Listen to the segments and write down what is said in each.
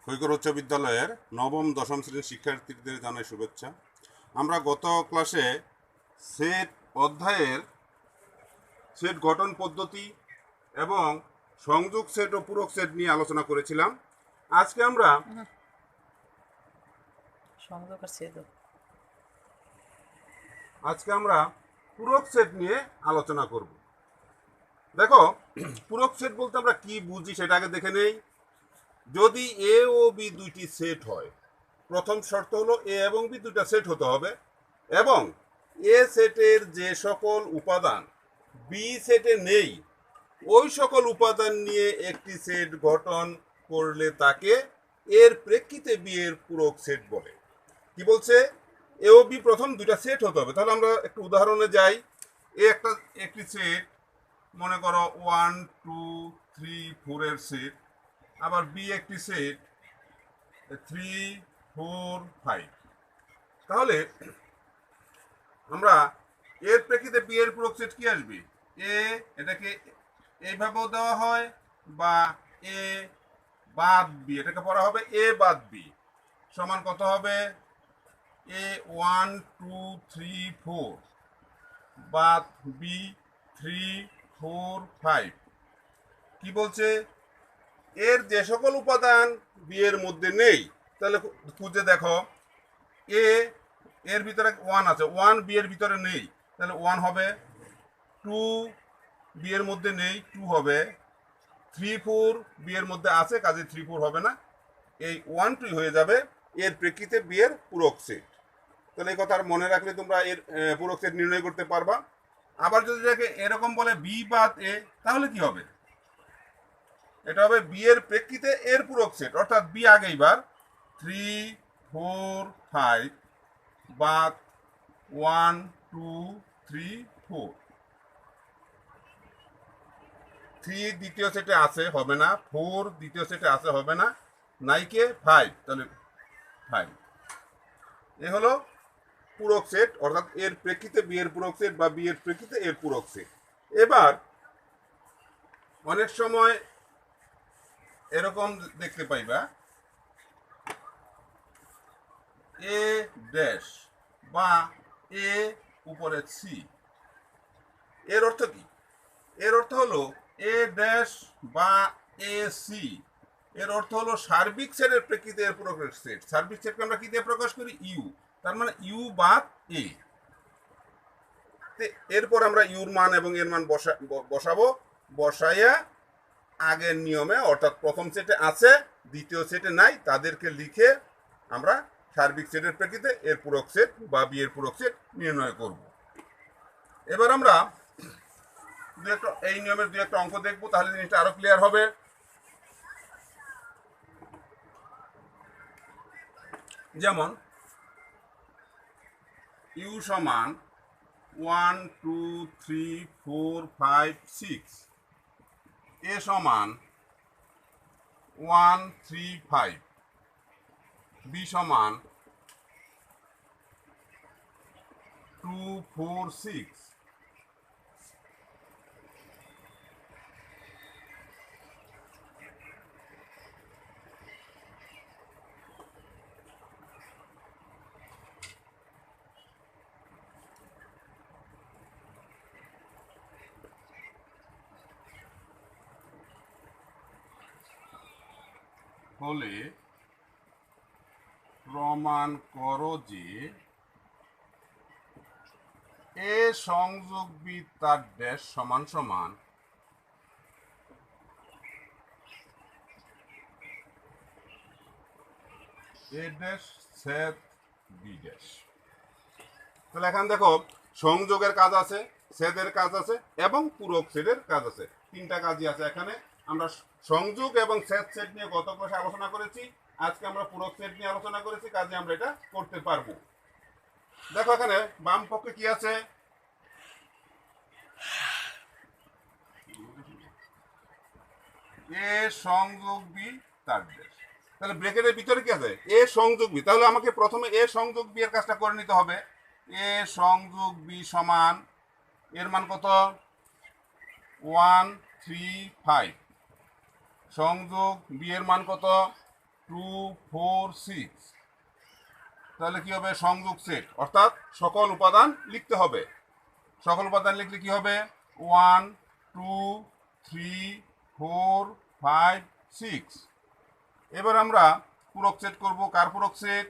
খৈকর উচ্চ বিদ্যালয়ের নবম দশম শ্রেণীর শিক্ষার্থীদের জানাই শুভেচ্ছা। আমরা গত ক্লাসে সেট অধ্যায়ের সেট গঠন পদ্ধতি এবং সংযোগ সেট ও পূরক সেট নিয়ে আলোচনা করেছিলাম। আজকে আমরা পূরক সেট নিয়ে আলোচনা করব। দেখো, পূরক সেট বলতে আমরা কি বুঝি সেটা আগে দেখে নেই। যদি এ ও বি দুইটি সেট হয়, প্রথম শর্ত হলো এ এবং বি দুইটা সেট হতে হবে এবং এ সেটের যে সকল উপাদান বি সেটে নেই ওই সকল উপাদান নিয়ে একটি সেট গঠন করলে তাকে এর প্রেক্ষিতে বি এর পূরক সেট বলে। কি বলছে? এ ও বি প্রথম দুইটা সেট হতে হবে। তাহলে আমরা একটু উদাহরণে যাই। এ একটি সেট, মনে করো 1 2 3 4 এর সেট, আবার বি একটি সেট 3 4 5। তাহলে আমরা এর প্রেক্ষিতে বি এর পূরক সেট কি আসবে? এ, এটাকে এইভাবেও দেওয়া হয়, বা এ বাদ বি, এটাকে পড়া হবে এ বাদ বি সমান কত হবে? এ 1 2 3 4 বাদ বি 3 4 5। কি বলছে? এর যে সকল উপাদান বি এর মধ্যে নেই, তাহলে খুঁজে দেখো। এ এর ভিতরে 1 আছে, 1 বি এর ভিতরে নেই, তাহলে 1 হবে। 2 বি এর মধ্যে নেই, 2 হবে। 3 4 বি এর মধ্যে আছে, কাজে 3 4 হবে না। এই 1 2 হয়ে যাবে এর প্রেক্ষিতে বি এর পূরক সেট। তাহলে এই কথা মনে রাখলে তোমরা এর পূরক সেট নির্ণয় করতে পারবা। আবার যদি দেখে এরকম বলে বি বাদ এ, তাহলে কি হবে? এটা হবে বি এর প্রেক্ষিতে এর পূরক সেট, অর্থাৎ বি আগেইবার 3 4 5 বাদ 1 2 3 4। 3 দ্বিতীয় সেটে আছে, হবে না। 4 দ্বিতীয় সেটে আছে, হবে না। নাইকে 5, তাহলে 5। এ হলো পূরক সেট, অর্থাৎ এর প্রেক্ষিতে বি এর পূরক সেট বা বি এর প্রেক্ষিতে এর পূরক সেট। এবার অনেক সময় এরকম দেখতে পাইবা, এ ড্যাশ বা এ উপরে সি। এর অর্থ কি? এর অর্থ হলো এ ড্যাশ বা এ সি, এর অর্থ হলো সার্বিক সেটের প্রেক্ষিতে এর পূরক সেট। সার্বিক সেটকে আমরা কি দিয়ে প্রকাশ করি? ইউ। তার মানে ইউ বাদ এ। এরপর আমরা ইউর মান এবং এর মান বসাবো। বসাইয়া আগের নিয়মে, অর্থাৎ প্রথম সেটে আছে দ্বিতীয় সেটে নাই, তাদেরকে লিখে আমরা সার্বিক সেটের প্রেক্ষিতে এর পূরক সেট বা বি এর পূরক সেট নির্ণয় করব। এবার আমরা এই নিয়মের দু একটা অঙ্ক দেখবো, তাহলে জিনিসটা আরো ক্লিয়ার হবে। যেমন ইউ সমান 1 2 3 4 5 6, এ সমান 1 3 5, বি সমান 2 4 6। হলে প্রমাণ করো যে এ সংযোগ বি তার ড্যাশ সমান সমান এ ড্যাশ ছেদ বি ড্যাশ। তাহলে এখন দেখো, সংযোগের কাজ আছে, ছেদের কাজ আছে এবং পূরক সেটের কাজ আছে। তিনটা কাজই আছে এখানে। আমরা সংযোগ এবং ছেদ সেট নিয়ে গত ক্লাসে আলোচনা করেছি, আজকে আমরা পূরক সেট নিয়ে আলোচনা করেছি, কাজে আমরা এটা করতে পারবো। দেখো এখানে বাম পক্ষে কি আছে? এ সংযোগ বি তার ড্যাশ। তাহলে ব্র্যাকেটের ভিতরে কি আছে? এ সংযোগ বি। তাহলে আমাকে প্রথমে এ সংযোগ বি এর কাজটা করে নিতে হবে। এ সংযোগ বি সমান, এর মান কত? 1 3 5। সংযোগ বি এর মান কত? 2 4 6, তাহলে কি হবে সংযোগ সেট, অর্থাৎ সকল উপাদান লিখতে হবে। সকল উপাদান লিখলে কি হবে 1 2 3 4 5 6। এবার আমরা পূরক সেট করব। কার পূরক সেট?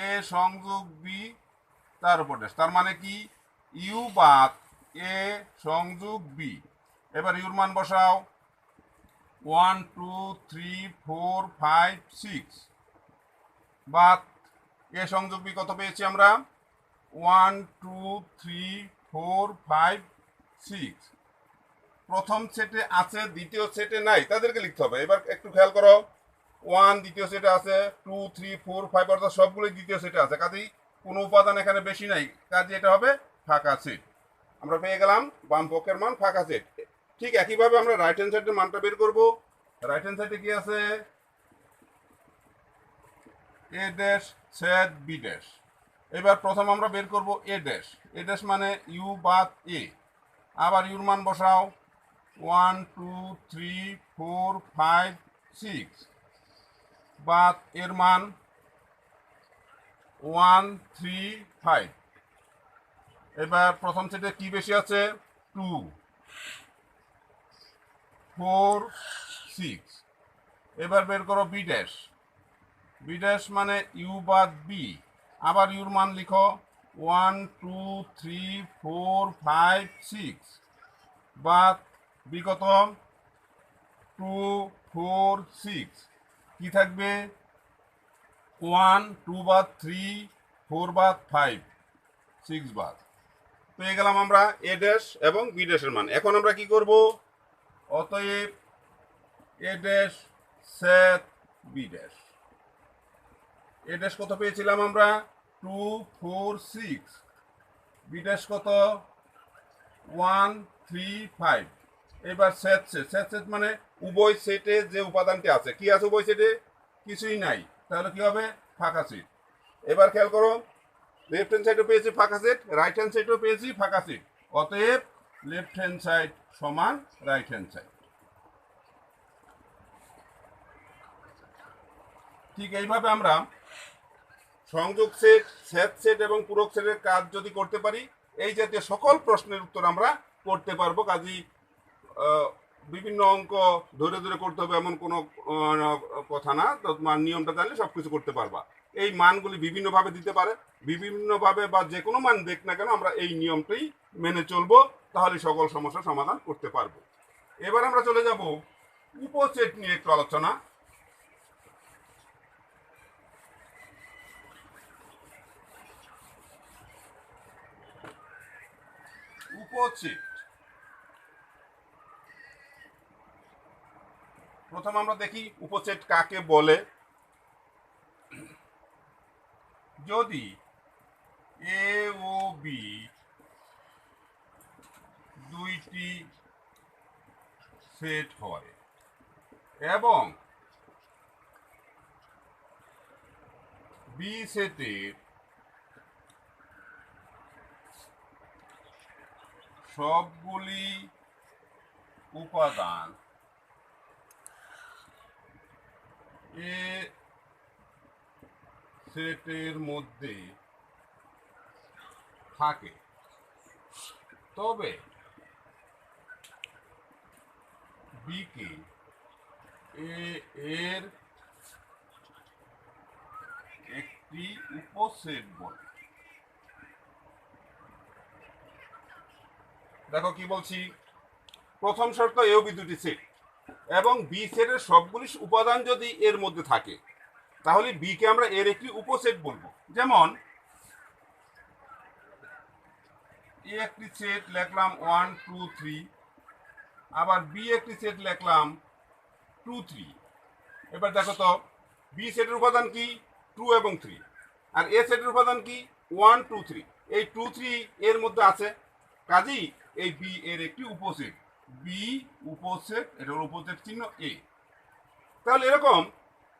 এ সংযোগ বি তার উপর ড্যাশ, তার মানে কি ইউ বাদ এ সংযোগ বি। এবার ইউর মান বসাও 1 2 3 4 5 6 বাদ এ সংযোগ বি কত পেয়েছি আমরা 1 2 3 4 5 6। প্রথম সেটে আছে, দ্বিতীয় সেটে নাই, তাদেরকে লিখতে হবে। এবার একটু খেয়াল করো 1 দ্বিতীয় সেটে আছে, 2 3 4 5 অর্থাৎ সবগুলোই দ্বিতীয় সেটে আছে, কাজেই কোনো উপাদান এখানে বেশি নাই, কাজে এটা হবে ফাঁকা সেট। আমরা পেয়ে গেলাম বাম পক্ষের মান ফাঁকা সেট। ঠিক একইভাবে আমরা রাইট হ্যান্ড সাইডের মানটা বের করব। রাইট হ্যান্ড সাইডে কি আছে a dash set B dash. এবার প্রথম আমরা বের করব এ ড্যাশ। এ ড্যাশ মানে ইউ বাদ এ। আবার ইউর মান বসাও 1 2 3 4 5 6 বাদ এর মান 1 3 5। এবার প্রথম সেটে কি বেশি আছে 2 4 6। এবার বের করো বি ড্যাশ। বি ড্যাশ মানে ইউ বাদ বি। আবার ইউর মান লিখো 1 2 3 4 5 6 বাদ বি কত 2 4 6। কি থাকবে 1 2 বাদ 3 4 বাদ 5 6 বাদ। পেয়ে গেলাম আমরা এ ড্যাশ এবং বি ড্যাশের মান। এখন আমরা কি করব অতএব a dash set B dash. A dash কত পেয়েছিলাম আমরা 2 4 6, বি ড্যাশ কত 1 3 5। এবার সেট সেট, সেট সেট মানে উভয় সেটে যে উপাদানটি আছে, কি আছে উভয় সেটে কিছুই নাই, তাহলে কি হবে ফাঁকা সেট। এবার খেয়াল করো লেফট হ্যান্ড সাইডও পেয়েছি ফাঁকা সেট, রাইট হ্যান্ড সাইডও পেয়েছি ফাঁকা সেট, অতএব লেফট হ্যান্ড সাইড সমান রাইট হ্যান্ড সাইড। ঠিক এইভাবে আমরা সংযোগ সেট, সেট সেট এবং পূরক সেটের কাজ যদি করতে পারি, এই জাতীয় সকল প্রশ্নের উত্তর আমরা করতে পারবো। কাজেই বিভিন্ন অঙ্ক ধরে ধরে করতে হবে এমন কোনো কথা না, তোমার নিয়মটা জানলে সব কিছু করতে পারবা। এই মানগুলি বিভিন্নভাবে দিতে পারে, বিভিন্নভাবে বা যে কোনো মান দেখ না কেন আমরা এই নিয়মটাই মেনে চলবো, তাহলে সকল সমস্যার সমাধান করতে পারবো। এবার আমরা চলে যাব উপসেট নিয়ে একটু আলোচনা। উপসেট প্রথম আমরা দেখি উপসেট কাকে বলে। যদি এ ও বি দুইটি সেট হয় এবং বি সেটের সবগুলি উপাদান এ সেটের মধ্যে থাকে, তবে বিকে এর একটি উপসেট বলে। দেখো কি বলছি, প্রথম শর্ত এ ও বি দুটি সেট এবং বি সেটের সবগুলি উপাদান যদি এর মধ্যে থাকে, তাহলে বি কে আমরা এর একটি উপসেট বলবো। যেমন এ একটি সেট লিখলাম 1 2 3, আবার বি একটি সেট লিখলাম 2 3। এবার দেখো তো বি সেটের উপাদান কি 2 এবং 3, আর এ সেটের উপাদান কি 1 2 3। এই 2 3 এর মধ্যে আছে, কাজেই এই বি এর একটি উপসেট। বি উপসেট, এটা হলো উপসেট চিহ্ন এ। তাহলে এরকম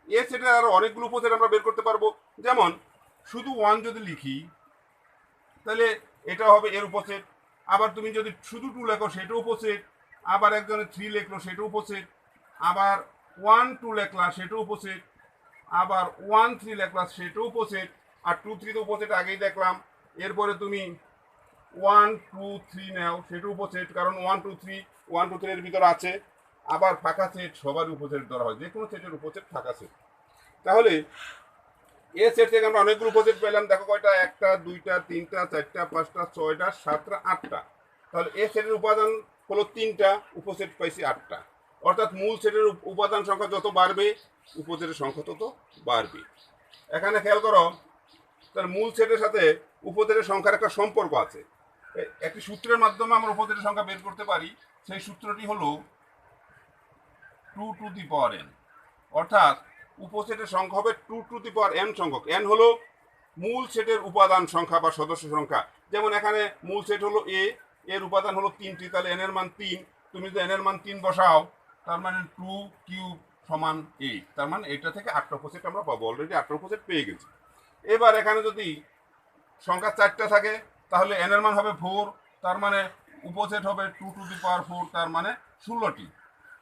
এ সেটের আরো অনেকগুলো উপসেট আমরা বের করতে পারবো। যেমন শুধু 1 যদি লিখি তাহলে এটা হবে এর উপসেট, আবার তুমি যদি শুধু 2 লেখো সেটা উপসেট, আবার একজনে 3 লিখলো সেটা উপসেট, আবার 1 2 লেখলা সেটা উপসেট, আবার 1 3 লেখলাম সেটাও উপসেট, আর 2 3 তো উপসেট আগেই দেখলাম। এরপরে তুমি 1 2 3 নাও, সেটাও উপসেট, কারণ 1 2 3 1 2 3 এর ভিতরে আছে। আবার ফাঁকা সেট সবার উপসেট ধরা হয়, যে কোনো সেটের উপসেট ফাঁকা সেট। তাহলে এ সেট থেকে আমরা অনেকগুলো উপসেট পেলাম। দেখো কয়টা, একটা দুইটা তিনটা চারটা পাঁচটা ছয়টা সাতটা আটটা। তাহলে এ সেটের উপাদান হলো তিনটা, উপসেট পাইছি আটটা। অর্থাৎ মূল সেটের উপাদান সংখ্যা যত বাড়বে উপসেটের সংখ্যা তত বাড়বে। এখানে খেয়াল করো, তার মূল সেটের সাথে উপসেটের সংখ্যার একটা সম্পর্ক আছে। একটি সূত্রের মাধ্যমে আমরা উপসেটের সংখ্যা বের করতে পারি। সেই সূত্রটি হলো 2 টু দি পাওয়ার n। অর্থাৎ উপসেটের সংখ্যা হবে 2 টু দি পাওয়ার n সংখ্যক। n হলো মূল সেটের উপাদান সংখ্যা বা সদস্য সংখ্যা। যেমন এখানে মূল সেট হলো এ, এর উপাদান হলো 3টি, তাহলে n এর মান 3। তুমি যদি n এর মান 3 বসাও, তার মানে 2 কিউব সমান 8। তার মানে এটা থেকে 8টা উপসেট আমরা পাবো, অলরেডি 8টা উপসেট পেয়ে গেছি। এবার এখানে যদি সংখ্যা 4টা থাকে, তাহলে n এর মান হবে 4, তার মানে উপসেট হবে 2 টু দি পাওয়ার 4, তার মানে 16টি।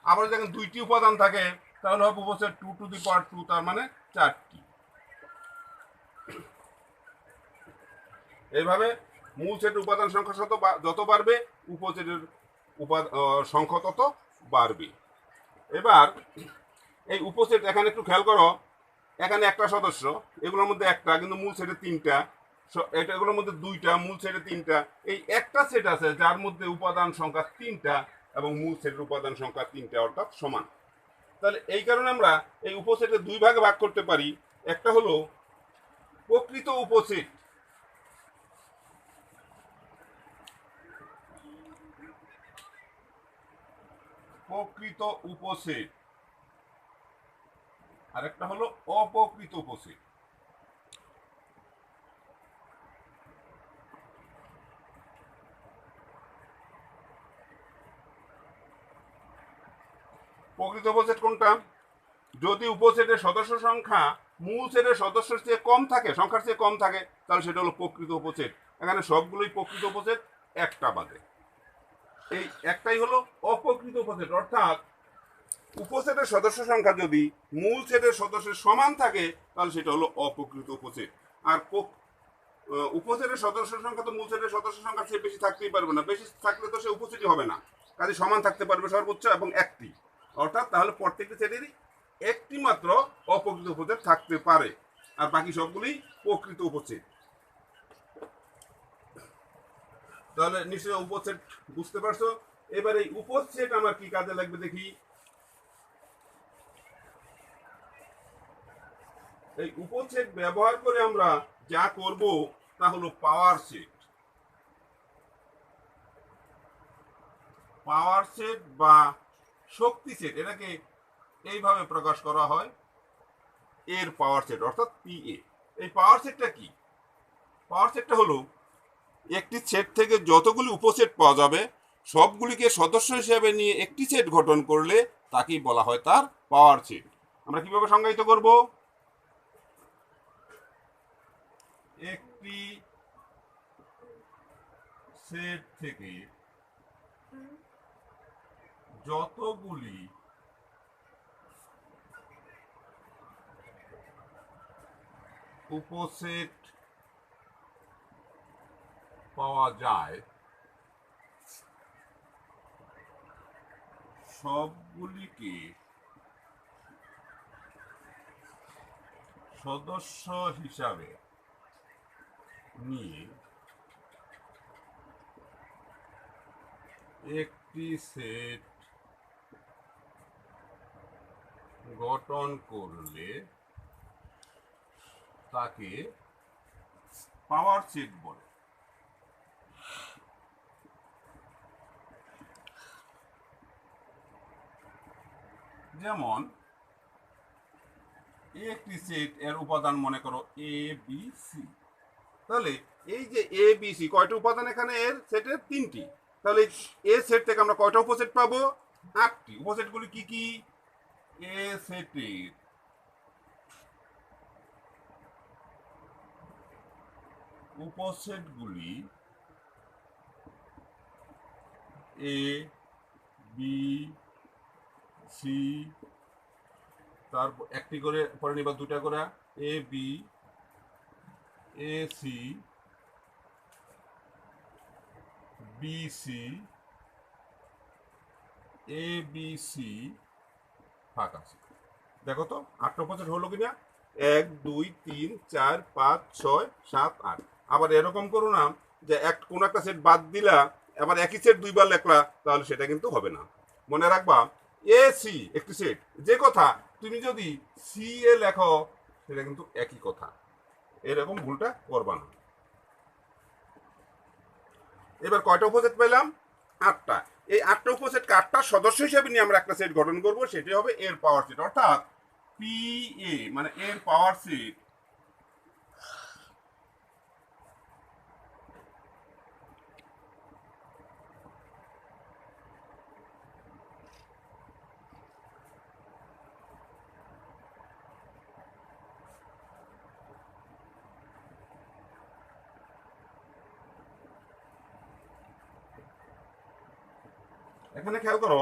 আবার যখন 2টি উপাদান থাকে, তাহলে হবে উপসেট 2 টু দি পাওয়ার 2, তার মানে 4টি। এইভাবে মূল সেটের উপাদান সংখ্যা যত বাড়বে উপসেটের সংখ্যা তত বাড়বে। এবার এই উপসেট এখানে একটু খেয়াল করো, এখানে একটা সদস্য, এগুলোর মধ্যে একটা, কিন্তু মূল সেটে 3টা, এগুলোর মধ্যে 2টা, মূল সেটে 3টা। এই একটা সেট আছে যার মধ্যে উপাদান সংখ্যা 3টা এবং মূল সেটের উপাদান সংখ্যা 3টা, অর্থাৎ সমান। তাহলে এই কারণে আমরা এই উপসেটে দুই ভাগে ভাগ করতে পারি। একটা হলো প্রকৃত উপসেট, প্রকৃত উপসেট, আর একটা হলো অপ্রকৃত উপসেট। প্রকৃত উপসেট কোনটা? যদি উপসেটের সদস্য সংখ্যা মূল সেটের সদস্যের চেয়ে কম থাকে, সংখ্যার চেয়ে কম থাকে, তাহলে সেটা হলো প্রকৃত উপসেট। এখানে সবগুলোই প্রকৃত উপসেট, একটা বাদে। এই একটাই হলো অপ্রকৃত উপসেট। অর্থাৎ উপসেটের সদস্য সংখ্যা যদি মূল সেটের সদস্যের সমান থাকে, তাহলে সেটা হলো অপ্রকৃত উপসেট। আর উপসেটের সদস্য সংখ্যা তো মূল সেটের সদস্য সংখ্যার চেয়ে বেশি থাকতেই পারবে না, বেশি থাকলে তো সে উপসেটই হবে না। কাজে সমান থাকতে পারবে সর্বোচ্চ এবং একটি। অর্থাৎ তাহলে প্রত্যেকটি সেটেরই একটি মাত্র অপ্রকৃত উপসেট থাকতে পারে, আর বাকি সবগুলি প্রকৃত উপসেট। তাহলে নিশ্চয়ই উপসেট বুঝতে পারছো। এবার এই উপসেট আমার কি কাজে লাগবে দেখি। এই উপসেট ব্যবহার করে আমরা যা করব তা হলো পাওয়ার সেট। পাওয়ার সেট বা শক্তি সেট, এটাকে এইভাবে প্রকাশ করা হয়, এর পাওয়ার সেট, অর্থাৎ পিএ। এই পাওয়ার সেটটা কি? পাওয়ার সেটটা হলো একটি সেট থেকে যতগুলি উপসেট পাওয়া যাবে সবগুলিকে সদস্য হিসেবে নিয়ে একটি সেট গঠন করলে তাকেই বলা হয় তার পাওয়ার সেট। আমরা কিভাবে সংজ্ঞায়িত করব? একটি সেট থেকে যতগুলি উপসেট পাওয়া যায় সবগুলিকে সদস্য হিসাবে নিয়ে একটি সেট গঠন করলে তাকে পাওয়ার সেট বলে। যেমন একটি সেট, এর উপাদান মনে করো এ বি সি। তাহলে এই যে এ বি সি কয়টা উপাদান এখানে এর সেটের? 3টি। তাহলে এ সেট থেকে আমরা কয়টা উপসেট পাবো? 8টি। উপসেটগুলি কি কি? এ সেটের উপসেটগুলি এ বি সি তারপর একটি করে পরে নিবা দুটা করে A B A C B C A B C ফাঁক আছে। দেখো তো 8 হলো কিনা, 1 2 3 4 5 6 7 8। আবার এরকম করো না যে কোন একটা সেট বাদ দিলা আবার একই সেট দুইবার লেখলা, তাহলে সেটা কিন্তু হবে না। মনে রাখবা এ সি একটি সেট, যে কথা তুমি যদি সি এ লেখো সেটা কিন্তু একই কথা, এরকম ভুলটা করবা না। এবার কয়টা উপসেট পেলাম? 8টা। এই 8টা উপসেটকে 8টা সদস্য হিসেবে নিয়ে আমরা একটা সেট গঠন করব, সেটি হবে এর পাওয়ার সেট, অর্থাৎ পি এ মানে এর পাওয়ার সেট এখানে খেয়াল করো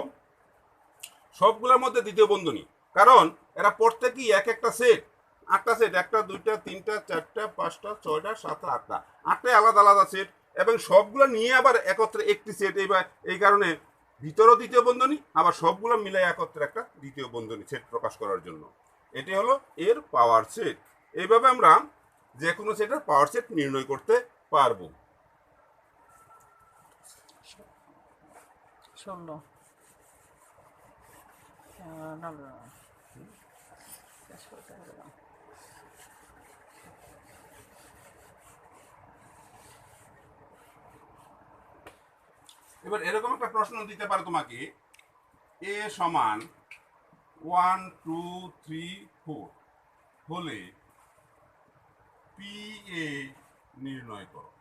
সবগুলোর মধ্যে দ্বিতীয় বন্ধনী, কারণ এরা প্রত্যেকই এক একটা সেট, 8টা সেট, 1টা 2টা 3টা 4টা 5টা 6টা 7টা 8টা, 8টাই আলাদা আলাদা সেট এবং সবগুলো নিয়ে আবার একত্রে একটি সেট। এই কারণে ভিতরও দ্বিতীয় বন্ধনী, আবার সবগুলো মিলে একত্রে একটা দ্বিতীয় বন্ধনী সেট প্রকাশ করার জন্য। এটি হলো এর পাওয়ার সেট। এইভাবে আমরা যে কোনো সেটের পাওয়ার সেট নির্ণয় করতে পারবো। এবার এরকম একটা প্রশ্ন দিতে পারে তোমাকে, এ সমান 1 2 3 4 হলে পি এ নির্ণয় করো,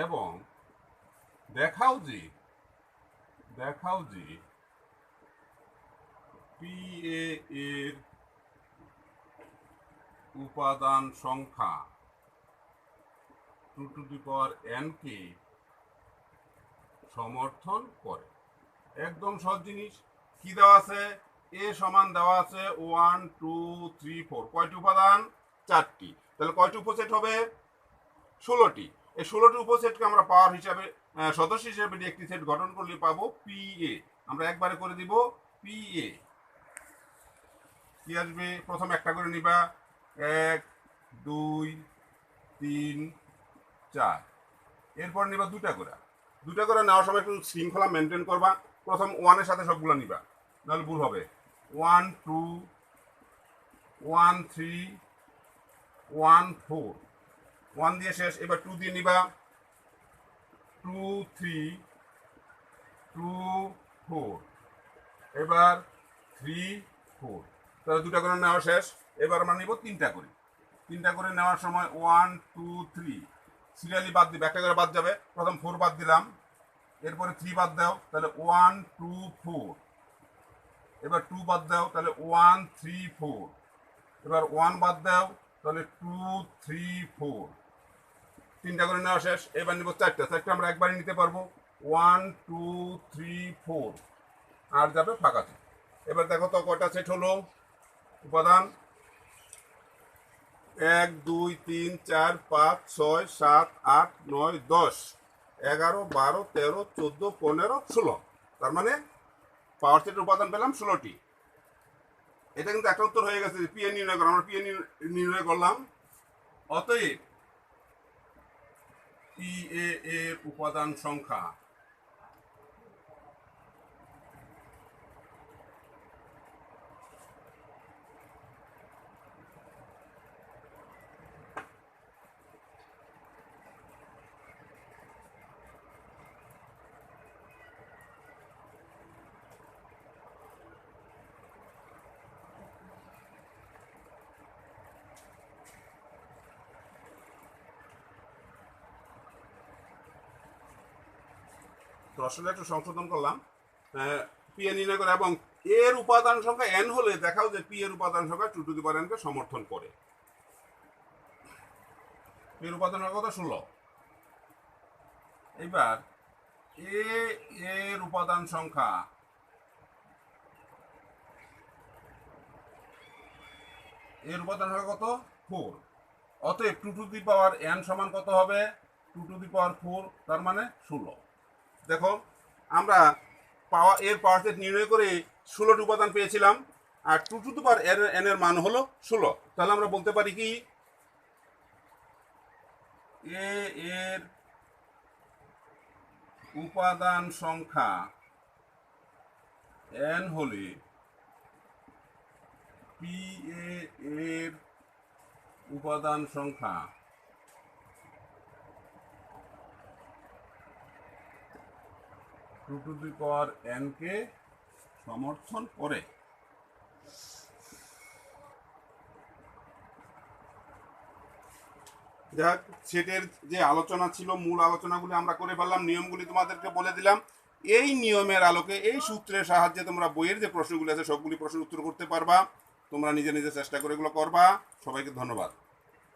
এবং দেখাও যে পি এর উপাদান সংখ্যা 2 টু দি পাওয়ার n কে সমর্থন করে। একদম সহজ জিনিস। কি দেওয়া আছে? এ সমান দেওয়া আছে 1 2 3 4, কয়টি উপাদান? 4টি। তাহলে কয়টি উপসেট হবে? 16টি। এই 16টি উপসেটকে আমরা পাওয়ার হিসাবে সদস্য হিসেবে একটি সেট গঠন করলে পাবো পি এ। আমরা একবারে করে দিব পি এ। কি আসবে? প্রথম একটা করে নিবা, 1 2 3 4, এরপর নিবা দুটা করে নেওয়ার সময় একটু শৃঙ্খলা মেনটেন করবা। প্রথম 1-এর সাথে সবগুলো নিবা, নাহলে ভুল হবে। 1 2 1 3 1 4, 1 দিয়ে শেষ। এবার 2 দিয়ে নিবা, 2 3 2 4, এবার 3 4। তাহলে দুটা করে নেওয়া শেষ। এবার আমরা নিব তিনটা করে নেওয়ার সময় 1 2 3 সিরিয়ালি বাদ দিবে, একটা করে বাদ যাবে। প্রথম 4 বাদ দিলাম, এরপরে 3 বাদ দাও, তাহলে 1 2 4। এবার 2 বাদ দাও, তাহলে 1 3 4। এবার 1 বাদ দাও, তাহলে 2 3 4। তিনটা করে নেওয়া শেষ। এবার নিব চারটা আমরা একবারে নিতে পারবো, 1 2 3 4, আর যাবে ফাঁকাতে। এবার দেখো তো কয়টা সেট হলো উপাদান? 1 2 3 4 5 6 7 8 9 10 11 12 13 14 15 16। তার মানে পাওয়ার সেটের উপাদান পেলাম 16টি। এটা কিন্তু একটা উত্তর হয়ে গেছে। পি এ নির্ণয় করা, আমরা পি এ নির্ণয় করলাম। অতএব পি এর উপাদান সংখ্যা তো আসলে একটু সংশোধন করলাম, পি এ নির্ণয় করে এবং এর উপাদান সংখ্যা n হলে দেখাও যে পি এর উপাদান সংখ্যা 2 টু দি পাওয়ার n কে সমর্থন করে। এর উপাদান সংখ্যা কত? 16। এবার এর উপাদান সংখ্যা এর উপাদান সংখ্যা কত 4। অতএব 2 টু দি পাওয়ার n সমান কত হবে 2 টু দি পাওয়ার 4, তার মানে 16। দেখো আমরা এর পাওয়ার সেট নির্ণয় করে 16টি উপাদান পেয়েছিলাম, আর 2 টু দি পাওয়ার n এর মান হলো 16। তাহলে আমরা বলতে পারি কি এ এর উপাদান সংখ্যা n হলে পি এর উপাদান সংখ্যা 2 টু দি পাওয়ার n কে সমর্থন করে। যাক, সেটের যে আলোচনা ছিল মূল আলোচনাগুলি আমরা করে ফেললাম, নিয়মগুলি তোমাদেরকে বলে দিলাম। এই নিয়মের আলোকে এই সূত্রের সাহায্যে তোমরা বইয়ের যে প্রশ্নগুলি আছে সবগুলি প্রশ্নের উত্তর করতে পারবা। তোমরা নিজে নিজে চেষ্টা করে এগুলো করবা। সবাইকে ধন্যবাদ।